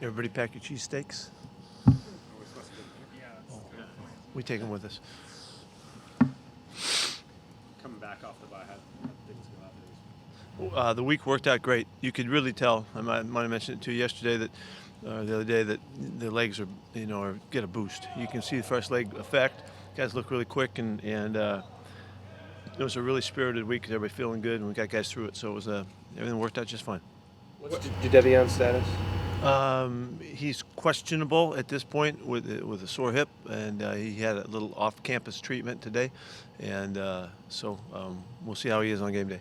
Everybody pack your cheesesteaks. We take them with us. Coming back off the bye, how things go out there? The week worked out great. You could really tell. I might have mentioned it to you yesterday that the other day that the legs are get a boost. You can see the first leg effect. Guys look really quick, and it was a really spirited week. Everybody feeling good, and we got guys through it. So it was everything worked out just fine. What's Devion's status? He's questionable at this point with a sore hip, and he had a little off-campus treatment today, and so we'll see how he is on game day.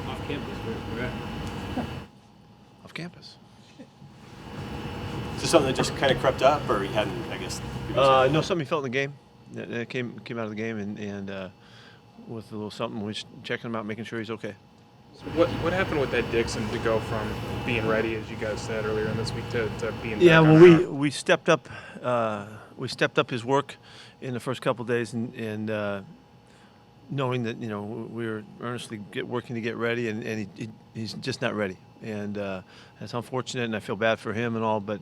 Off campus, where at? Off campus. Is this something that just kind of crept up, or he hadn't, I guess? No, something he felt in the game. It came out of the game, and with a little something, we're just checking him out, making sure he's okay. So what happened with Ed Dixon to go from being ready, as you guys said earlier in this week, to being Yeah, back well, on we stepped up his work in the first couple of days, and knowing that we were earnestly working to get ready, and he's just not ready, and it's unfortunate, and I feel bad for him and all, but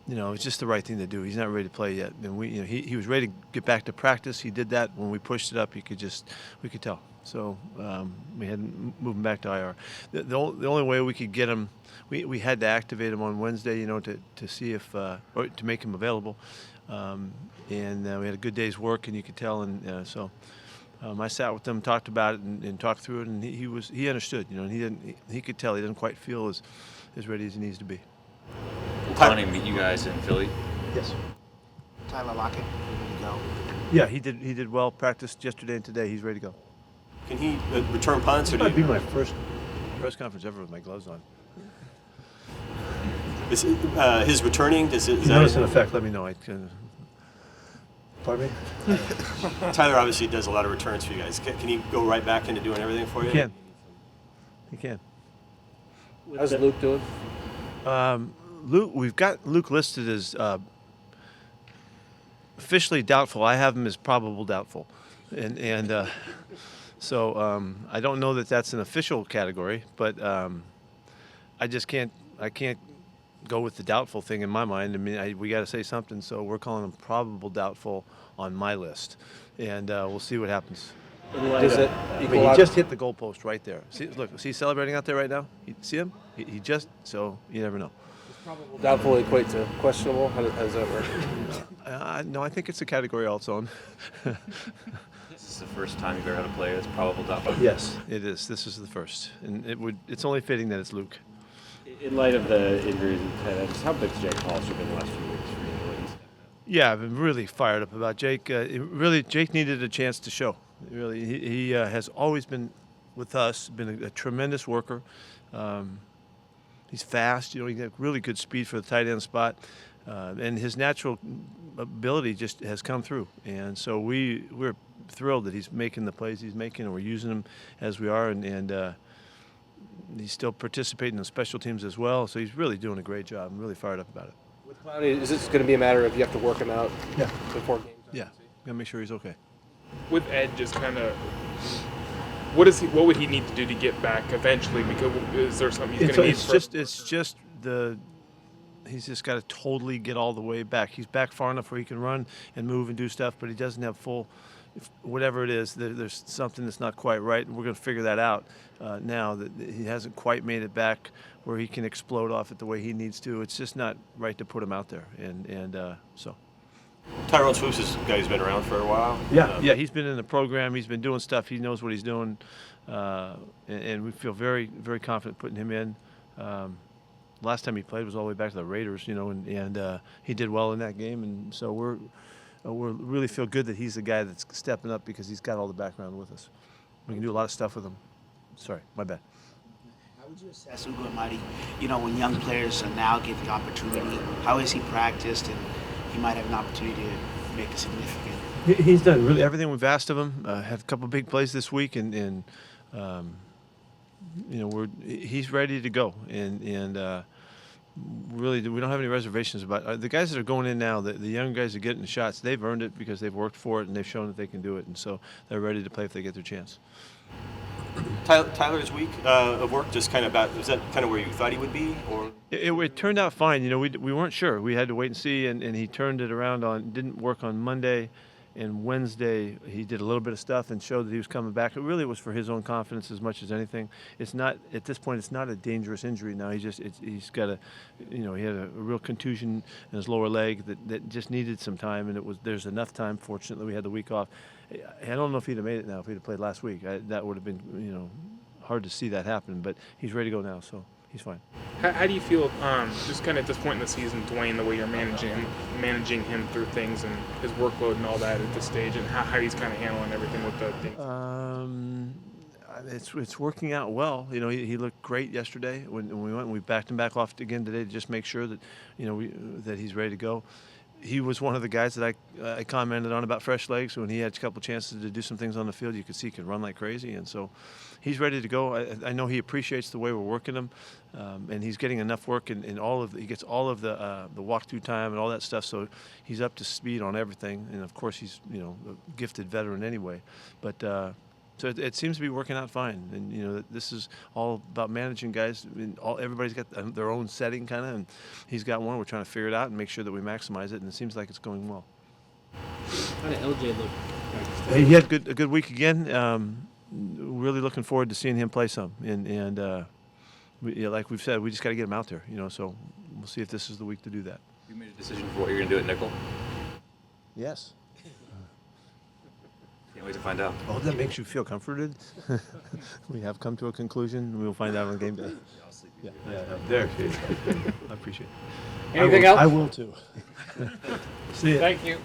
it's just the right thing to do. He's not ready to play yet, and he was ready to get back to practice. He did that when we pushed it up. We could tell. So we had to move him back to IR. The only way we could get him, we had to activate him on Wednesday, to see if or to make him available, and we had a good day's work, and you could tell, and so. I sat with him, talked about it, and talked through it, and he understood, and he could tell he didn't quite feel as ready as he needs to be. Connie meet you guys in Philly? Yes. Tyler Lockett, ready to go. Yeah, he did well. Practiced yesterday and today. He's ready to go. Can he return punts? It might be my first press conference ever with my gloves on. Is his returning? Is If you notice an effect, let me know. Pardon me? Tyler obviously does a lot of returns for you guys. Can he go right back into doing everything for you? He can. How's Luke doing? We've got Luke listed as officially doubtful. I have him as probable doubtful, and so I don't know that that's an official category, but I just can't. I can't go with the doubtful thing in my mind. I mean, we got to say something, so we're calling him probable doubtful on my list, and we'll see what happens. Does it He just hit the goalpost right there. See, look, is he celebrating out there right now? See him? He just, so you never know. Does probable doubtful equate to questionable? How does that work? No, I think it's a category all its own. This is the first time you've ever had a player that's probable doubtful? Yes, it is. This is the first, and it's only fitting that it's Luke. In light of the injuries and tight ends, how big's Jake Hollister been the last few weeks for you? Yeah, I've been really fired up about Jake. Jake needed a chance to show. Really, he has always been with us, been a tremendous worker. He's fast. He got really good speed for the tight end spot, and his natural ability just has come through. And so we're thrilled that he's making the plays he's making, and we're using him as we are, and he's still participating in special teams as well. So he's really doing a great job. I'm really fired up about it. With Clowney, is this going to be a matter of you have to work him out before games? Yeah, gotta make sure he's okay. With Ed, just kind of, what would he need to do to get back eventually? Because is there something he's going to need? He's just got to totally get all the way back. He's back far enough where he can run and move and do stuff, but he doesn't have full, whatever it is, there's something that's not quite right, and we're going to figure that out now that he hasn't quite made it back where he can explode off it the way he needs to. It's just not right to put him out there, and so. Tyrone Swoopes is a guy who's been around for a while. Yeah, he's been in the program. He's been doing stuff. He knows what he's doing, and we feel very, very confident putting him in. Last time he played was all the way back to the Raiders, and he did well in that game, and so we're really feel good that he's the guy that's stepping up because he's got all the background with us. We can do a lot of stuff with him. Sorry, my bad. How would you assess Ugo Amadi, when young players are now get the opportunity? How has he practiced, and he might have an opportunity to make a significant? He's done really everything we've asked of him. Had a couple of big plays this week, and he's ready to go, and really we don't have any reservations about the guys that are going in now. The young guys that are getting the shots, they've earned it because they've worked for it and they've shown that they can do it, and so they're ready to play if they get their chance. Tyler's week of work just kind of was that kind of where you thought he would be, or? It turned out fine. You know, we weren't sure. We had to wait and see, and he turned it around didn't work on Monday, and Wednesday he did a little bit of stuff and showed that he was coming back. It really was for his own confidence as much as anything. It's not, at this point, it's not a dangerous injury now. He's got he had a real contusion in his lower leg that just needed some time, and there's enough time. Fortunately, we had the week off. I don't know if he'd have made it now if he'd have played last week. That would have been, hard to see that happen, but he's ready to go now, so he's fine. How do you feel, just kind of at this point in the season, Dwayne, the way you're managing him through things and his workload and all that at this stage, and how he's kind of handling everything with the things? It's working out well. He looked great yesterday when we went. And we backed him back off again today to just make sure that that he's ready to go. He was one of the guys that I commented on about fresh legs. When he had a couple chances to do some things on the field, you could see he could run like crazy, and so he's ready to go. I know he appreciates the way we're working him, and he's getting enough work in he gets all of the walk-through time and all that stuff, so he's up to speed on everything. And of course, he's a gifted veteran anyway, but. So it seems to be working out fine, and this is all about managing guys. Everybody's got their own setting, kind of, and he's got one. We're trying to figure it out and make sure that we maximize it, and it seems like it's going well. How did LJ look? He had a good week again. Really looking forward to seeing him play some, and like we've said, we just got to get him out there. So we'll see if this is the week to do that. You made a decision for what you're going to do at nickel? Yes. Can't wait to find out. Oh, that makes you feel comforted? We have come to a conclusion. We'll find out on game day. Yeah, there. I appreciate it. Anything else? I will too. See ya. Thank you.